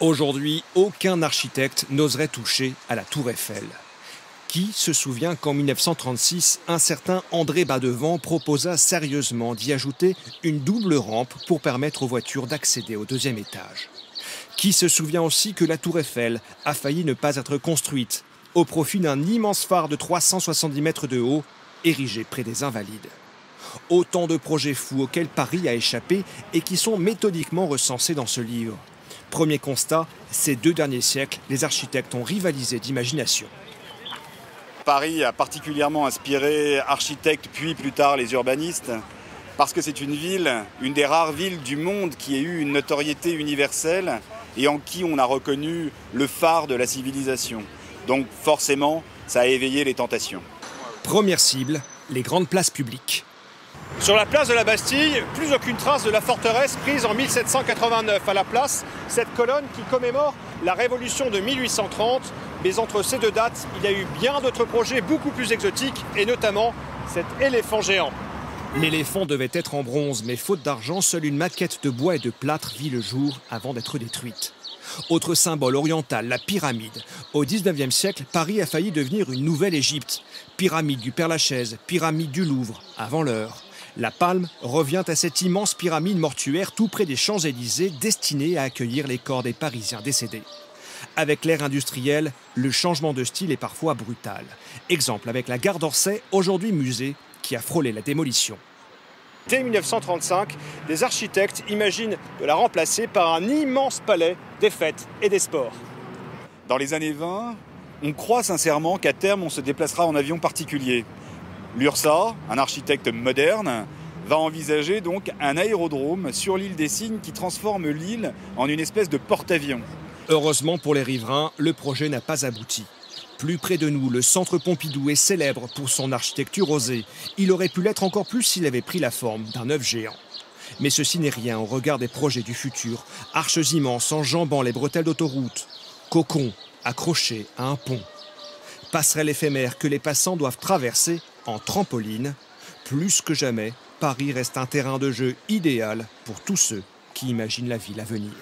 Aujourd'hui, aucun architecte n'oserait toucher à la Tour Eiffel. Qui se souvient qu'en 1936, un certain André Badevant proposa sérieusement d'y ajouter une double rampe pour permettre aux voitures d'accéder au deuxième étage? Qui se souvient aussi que la Tour Eiffel a failli ne pas être construite au profit d'un immense phare de 370 mètres de haut érigé près des Invalides? Autant de projets fous auxquels Paris a échappé et qui sont méthodiquement recensés dans ce livre. Premier constat, ces 2 derniers siècles, les architectes ont rivalisé d'imagination. Paris a particulièrement inspiré architectes puis plus tard les urbanistes parce que c'est une ville, une des rares villes du monde qui ait eu une notoriété universelle et en qui on a reconnu le phare de la civilisation. Donc forcément, ça a éveillé les tentations. Première cible, les grandes places publiques. Sur la place de la Bastille, plus aucune trace de la forteresse prise en 1789. À la place, cette colonne qui commémore la Révolution de 1830. Mais entre ces 2 dates, il y a eu bien d'autres projets beaucoup plus exotiques, et notamment cet éléphant géant. L'éléphant devait être en bronze, mais faute d'argent, seule une maquette de bois et de plâtre vit le jour avant d'être détruite. Autre symbole oriental, la pyramide. Au XIXe siècle, Paris a failli devenir une nouvelle Égypte. Pyramide du Père-Lachaise, pyramide du Louvre, avant l'heure. La Palme revient à cette immense pyramide mortuaire tout près des Champs-Élysées, destinée à accueillir les corps des Parisiens décédés. Avec l'ère industrielle, le changement de style est parfois brutal. Exemple avec la gare d'Orsay, aujourd'hui musée, qui a frôlé la démolition. Dès 1935, des architectes imaginent de la remplacer par un immense palais des fêtes et des sports. Dans les années 20, on croit sincèrement qu'à terme on se déplacera en avion particulier. L'URSSAF, un architecte moderne, va envisager donc un aérodrome sur l'île des Cygnes qui transforme l'île en une espèce de porte-avions. Heureusement pour les riverains, le projet n'a pas abouti. Plus près de nous, le centre Pompidou est célèbre pour son architecture osée. Il aurait pu l'être encore plus s'il avait pris la forme d'un œuf géant. Mais ceci n'est rien au regard des projets du futur. Arches immenses enjambant les bretelles d'autoroute. Cocons accrochés à un pont. Passerelles éphémères que les passants doivent traverser en trampoline. Plus que jamais, Paris reste un terrain de jeu idéal pour tous ceux qui imaginent la ville à venir.